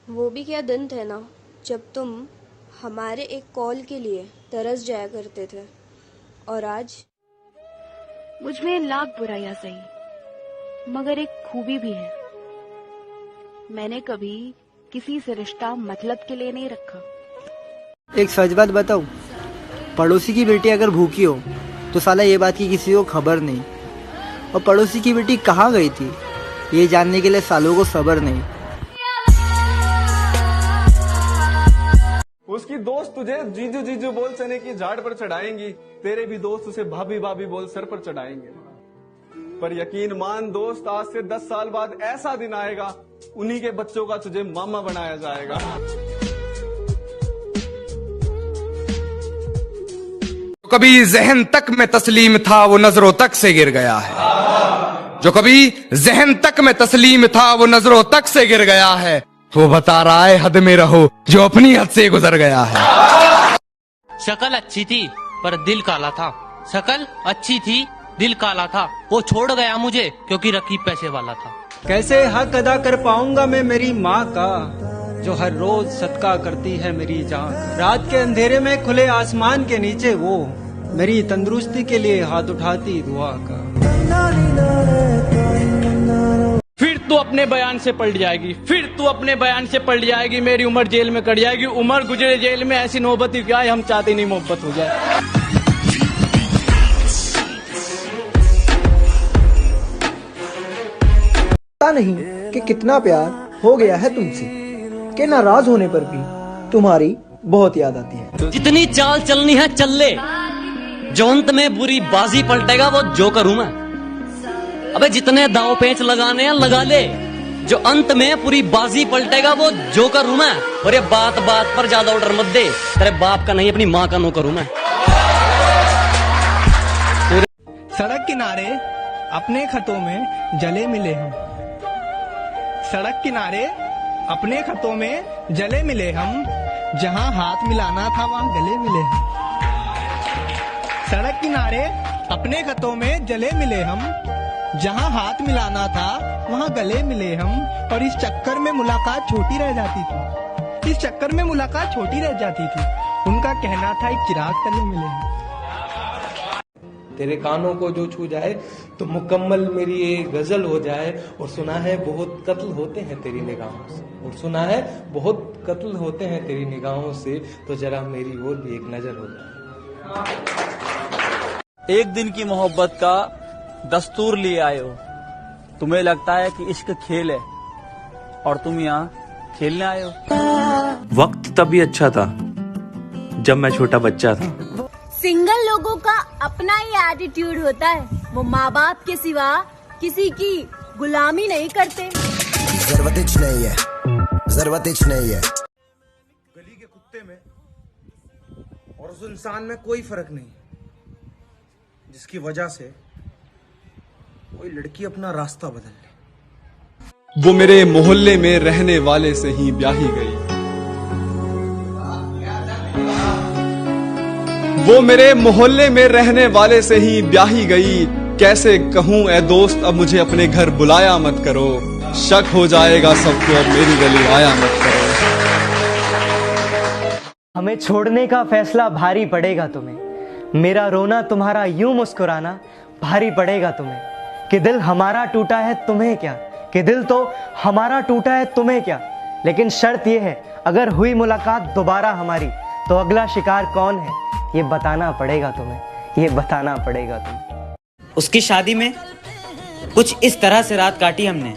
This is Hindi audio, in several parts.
वो भी क्या दिन थे ना जब तुम हमारे एक कॉल के लिए तरस जाया करते थे। और आज मुझ में लाख बुराइयां सही, मगर एक खूबी भी है। मैंने कभी किसी से रिश्ता मतलब के लिए नहीं रखा। एक सच बात बताऊं, पड़ोसी की बेटी अगर भूखी हो तो साला ये बात की किसी को खबर नहीं, और पड़ोसी की बेटी कहाँ गई थी ये जानने के लिए सालों को सब्र नहीं। उसकी दोस्त तुझे जीजू जीजू बोल चने की झाड़ पर चढ़ाएंगी, तेरे भी दोस्त उसे भाभी भाभी बोल सर पर चढ़ाएंगे। पर यकीन मान दोस्त, आज से 10 साल बाद ऐसा दिन आएगा, उन्हीं के बच्चों का तुझे मामा बनाया जाएगा। कभी जहन तक में तस्लीम था वो नजरों तक से गिर गया है। जो कभी जहन तक में तस्लीम था वो नजरों तक से गिर गया है। वो बता रहा है हद में रहो जो अपनी हद से गुजर गया है। शक्ल अच्छी थी पर दिल काला था। शक्ल अच्छी थी दिल काला था। वो छोड़ गया मुझे क्योंकि रकीब पैसे वाला था। कैसे हक अदा कर पाऊंगा मैं मेरी माँ का, जो हर रोज सदका करती है मेरी जान। रात के अंधेरे में खुले आसमान के नीचे वो मेरी तंदुरुस्ती के लिए हाथ उठाती दुआ का। फिर तू अपने बयान से पलट जाएगी, फिर तू अपने बयान से पलट जाएगी। मेरी उम्र जेल में कट जाएगी। उम्र गुजरे जेल में, ऐसी नौबत ही क्या है, हम चाहते नहीं मोहब्बत हो जाए। पता नहीं कि कितना प्यार हो गया है तुमसे, कि नाराज होने पर भी तुम्हारी बहुत याद आती है। जितनी चाल चलनी है चल ले, जो अंत में बुरी बाजी पलटेगा वो जोकर हूं मैं। अबे जितने दाव पेंच लगाने हैं लगा ले, जो अंत में पूरी बाजी पलटेगा वो जोकर हूं मैं। और ये बात बात पर ज्यादा ऑर्डर मत दे, तेरे बाप का नहीं अपनी माँ का नौकर हूं मैं। सड़क किनारे अपने खतों में जले मिले हम। सड़क किनारे अपने खतों में जले मिले हम, जहां हाथ मिलाना था वहां गले मिले हम। सड़क किनारे अपने खतों में जले मिले हम, जहां हाथ मिलाना था वहां गले मिले हम। और इस चक्कर में मुलाकात छोटी रह जाती थी, इस चक्कर में मुलाकात छोटी रह जाती थी। उनका कहना था एक चिराग तले मिले हम। तेरे कानों को जो छू जाए तो मुकम्मल मेरी ये गजल हो जाए। और सुना है बहुत कत्ल होते हैं तेरी निगाहों से, और सुना है बहुत कत्ल होते हैं तेरी निगाहों से, तो जरा मेरी ओर भी एक नजर हो जाए। एक दिन की मोहब्बत का दस्तूर लिए आए हो। तुम्हें लगता है कि इश्क खेल है और तुम यहाँ खेलने आए हो। वक्त तभी अच्छा था जब मैं छोटा बच्चा था। सिंगल लोगों का अपना ही एटीट्यूड होता है। वो माँ बाप के सिवा किसी की गुलामी नहीं करते। जरूरत नहीं है, जरूरत नहीं है। गली के कुत्ते में और उस इंसान में कोई फर्क नहीं, जिसकी वजह से कोई लड़की अपना रास्ता बदल ले। वो मेरे मोहल्ले में रहने वाले से ही ब्याही गई। वो मेरे मोहल्ले में रहने वाले से ही ब्याही गई। कैसे कहूँ ए दोस्त अब मुझे अपने घर बुलाया मत करो, शक हो जाएगा सबको अब मेरी गली आया मत करो। हमें छोड़ने का फैसला भारी पड़ेगा तुम्हें, मेरा रोना तुम्हारा यूं मुस्कुराना भारी पड़ेगा तुम्हें। कि दिल हमारा टूटा है तुम्हें क्या, कि दिल तो हमारा टूटा है तुम्हें क्या। लेकिन शर्त यह है, अगर हुई मुलाकात दोबारा हमारी तो अगला शिकार कौन है ये बताना पड़ेगा तुम्हें, ये बताना पड़ेगा तुम्हें। उसकी शादी में कुछ इस तरह से रात काटी हमने,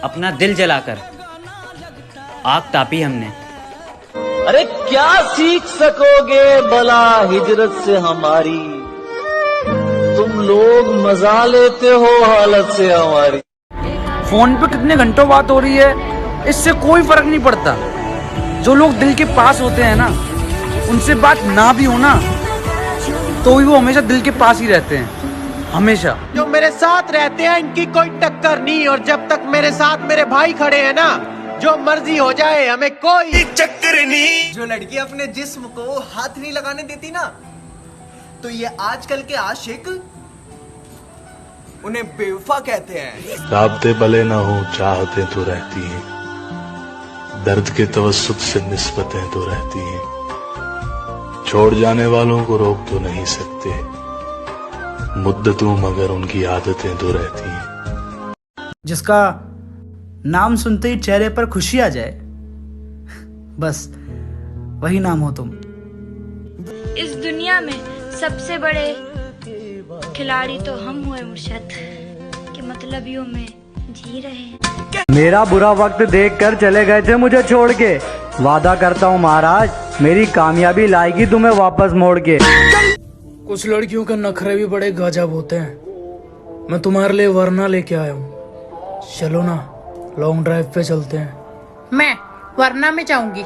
अपना दिल जलाकर आग तापी हमने। अरे क्या सीख सकोगे भला हिजरत से हमारी, तुम लोग मजा लेते हो हालत से हमारी। फोन पे कितने घंटों बात हो रही है, इससे कोई फर्क नहीं पड़ता। जो लोग दिल के पास होते हैं ना, उनसे बात ना भी हो ना तो भी वो हमेशा दिल के पास ही रहते हैं, हमेशा। जो मेरे साथ रहते हैं इनकी कोई टक्कर नहीं, और जब तक मेरे साथ मेरे भाई खड़े हैं ना, जो मर्जी हो जाए हमें कोई चक्कर नहीं। जो लड़की अपने जिस्म को हाथ नहीं लगाने देती ना, तो ये आजकल के आशिक उन्हें बेवफा कहते हैं। राबते भले ना हो चाहते तो रहती हैं, दर्द के तवस्सुत से निस्बतें तो रहती हैं, छोड़ जाने वालों को रोक तो नहीं सकते, मुद्दतों मगर उनकी आदतें तो रहती हैं। जिसका नाम सुनते ही चेहरे पर खुशी आ जाए, बस वही नाम हो तुम। इस दुनिया में सबसे बड़े खिलाड़ी तो हम हुए मुर्शद, के मतलबियों में जी रहे हैं। मेरा बुरा वक्त देखकर चले गए थे मुझे छोड़ के, वादा करता हूँ महाराज मेरी कामयाबी लाएगी तुम्हें वापस मोड़ के। कुछ लड़कियों के नखरे भी बड़े गजब होते हैं। मैं तुम्हारे लिए वरना लेके आया हूँ, चलो ना लॉन्ग ड्राइव पे चलते हैं। मैं वरना में जाऊंगी,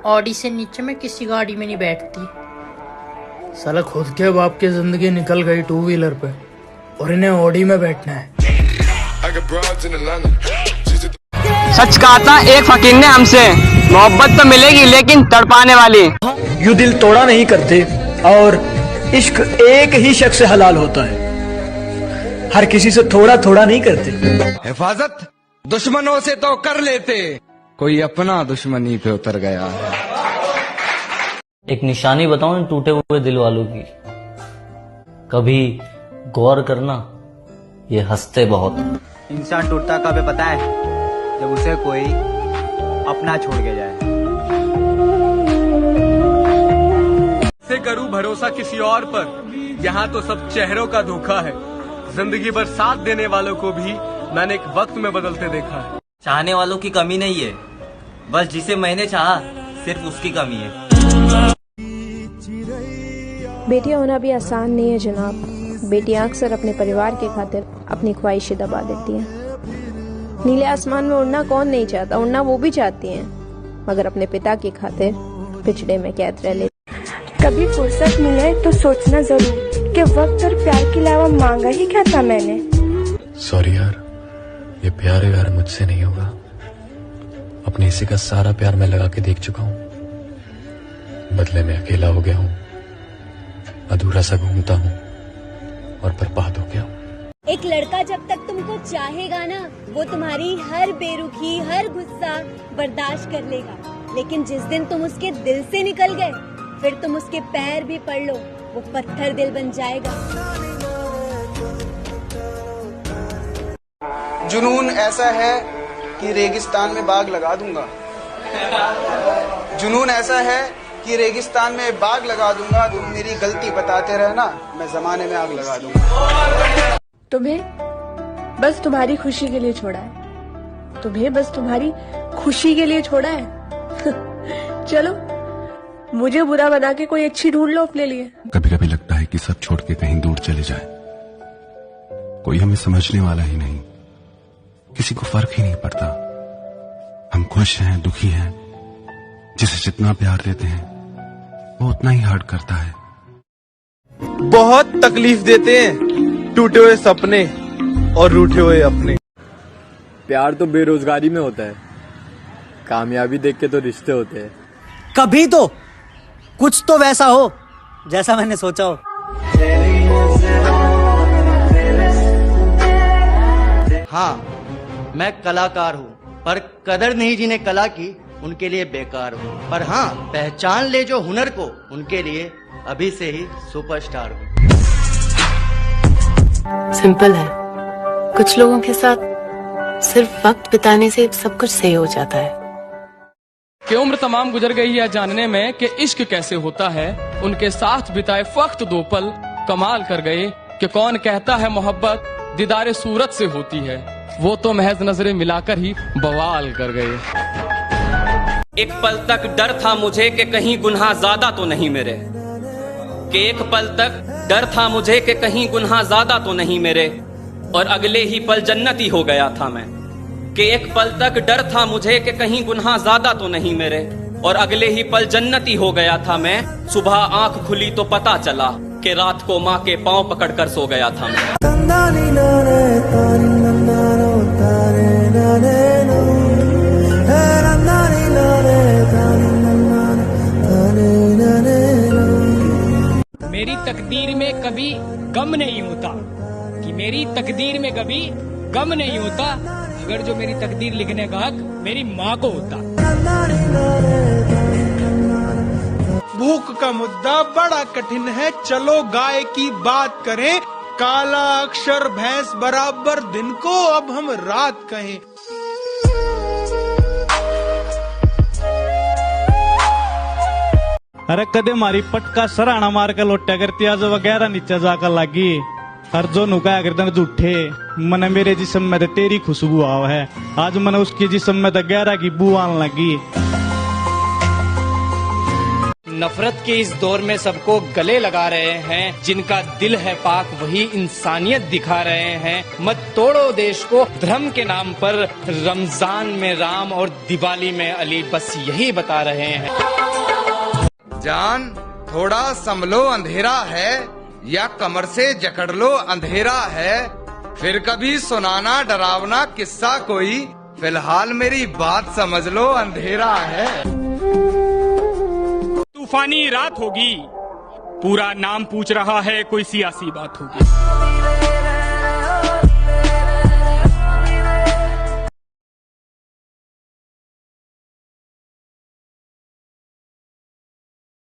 ऑडी से नीचे मैं किसी गाड़ी में नहीं बैठती। साला खुद के बाप की जिंदगी निकल गई टू व्हीलर पे और इन्हें ऑडी में बैठना है। सच कहा था एक फकीर ने हमसे, मोहब्बत तो मिलेगी लेकिन तड़पाने वाली। यूं दिल तोड़ा नहीं करते और इश्क एक ही शख्स से हलाल होता है, हर किसी से थोड़ा थोड़ा नहीं करते। हिफाजत दुश्मनों से तो कर लेते, कोई अपना दुश्मनी पे उतर गया है। एक निशानी बताऊं इन टूटे हुए दिल वालों की, कभी गौर करना ये हंसते बहुत। इंसान टूटता कब है पता है? जब उसे कोई अपना छोड़ के जाए। से करूं भरोसा किसी और पर, यहाँ तो सब चेहरों का धोखा है। जिंदगी भर साथ देने वालों को भी मैंने एक वक्त में बदलते देखा है। चाहने वालों की कमी नहीं है, बस जिसे मैंने चाहा सिर्फ उसकी कमी है। बेटियां होना भी आसान नहीं है जनाब। बेटियां अक्सर अपने परिवार के खातिर अपनी ख्वाहिशें दबा देती हैं। नीले आसमान में उड़ना कौन नहीं चाहता, उड़ना वो भी चाहती हैं, मगर अपने पिता की खातिर पिछड़े में कैद रह लेती। कभी फुर्सत मिले तो सोचना जरूर कि वक्त और प्यार के अलावा मांगा ही क्या था मैंने। सॉरी यार, ये प्यार यार मुझसे नहीं होगा। अपने हिस्से का सारा प्यार मैं लगा के देख चुका हूँ, बदले में अकेला हो गया हूँ, अधूरा सा घूमता हूँ और बर्बाद हो गया हूँ। एक लड़का जब तक तुमको चाहेगा ना, वो तुम्हारी हर बेरुखी हर गुस्सा बर्दाश्त कर लेगा, लेकिन जिस दिन तुम उसके दिल से निकल गए, फिर तुम उसके पैर भी पड़ लो, वो पत्थर दिल बन जाएगा। जुनून ऐसा है कि रेगिस्तान में बाग लगा दूंगा। जुनून ऐसा है कि रेगिस्तान में बाग लगा दूंगा। तुम मेरी गलती बताते रहना, मैं जमाने में आग लगा दूंगा। तुम्हें बस तुम्हारी खुशी के लिए छोड़ा है, तुम्हें बस तुम्हारी खुशी के लिए छोड़ा है। चलो मुझे बुरा बना के कोई अच्छी ढूंढ लो अपने लिए। कभी कभी लगता है कि सब छोड़ के कहीं दूर चले जाए, कोई हमें समझने वाला ही नहीं, किसी को फर्क ही नहीं पड़ता। हम खुश हैं दुखी हैं, जिसे जितना प्यार देते हैं वो उतना ही हर्ट करता है। बहुत तकलीफ देते हैं टूटे हुए सपने और रूठे हुए अपने। प्यार तो बेरोजगारी में होता है, कामयाबी देख के तो रिश्ते होते हैं। कभी तो कुछ तो वैसा हो जैसा मैंने सोचा हो। हाँ, मैं कलाकार हूँ, पर कदर नहीं जिन्हें कला की उनके लिए बेकार हूँ। पर हाँ, पहचान ले जो हुनर को, उनके लिए अभी से ही सुपरस्टार हूँ। सिंपल है, कुछ लोगों के साथ सिर्फ वक्त बिताने से सब कुछ सही हो जाता है। कि उम्र तमाम गुजर गई है जानने में कि इश्क कैसे होता है, उनके साथ बिताए वक्त दो पल कमाल कर गए। कि कौन कहता है मोहब्बत दीदारे सूरत से होती है, वो तो महज नजरें मिलाकर ही बवाल कर गए। एक पल तक डर था मुझे कि कहीं गुनाह ज्यादा तो नहीं मेरे, कि एक पल तक डर था मुझे कि कहीं गुनाह ज्यादा तो नहीं मेरे, और अगले ही पल जन्नती हो गया था मैं। कि एक पल तक डर था मुझे कि कहीं गुनाह ज्यादा तो नहीं मेरे, और अगले ही पल जन्नती हो गया था मैं। सुबह आंख खुली तो पता चला कि रात को माँ के पांव पकड़कर सो गया था मैं। मेरी तकदीर में कभी गम नहीं होता, कि मेरी तकदीर में कभी गम नहीं होता। अगर जो मेरी तकदीर लिखने का हक मेरी माँ को होता। भूख का मुद्दा बड़ा कठिन है, चलो गाय की बात करें। काला अक्षर भैंस बराबर, दिन को अब हम रात कहें। अरे कदे मारी पटका सराहना मार कर लोटा करती आज वगैरह नीचे जाकर लगी। हर जो नुकाया करते झूठे मन मेरे जिस्म में तो तेरी खुशबू आव है, आज मन उसकी जिस्म में तो गहरा की बू आने लगी। नफरत के इस दौर में सबको गले लगा रहे हैं, जिनका दिल है पाक वही इंसानियत दिखा रहे हैं। मत तोड़ो देश को धर्म के नाम पर, रमजान में राम और दिवाली में अली, बस यही बता रहे हैं। जान थोड़ा संभलो अंधेरा है, या कमर से जकड़ लो अंधेरा है। फिर कभी सुनाना डरावना किस्सा कोई, फिलहाल मेरी बात समझ लो अंधेरा है। तूफानी रात होगी, पूरा नाम पूछ रहा है, कोई सियासी बात होगी।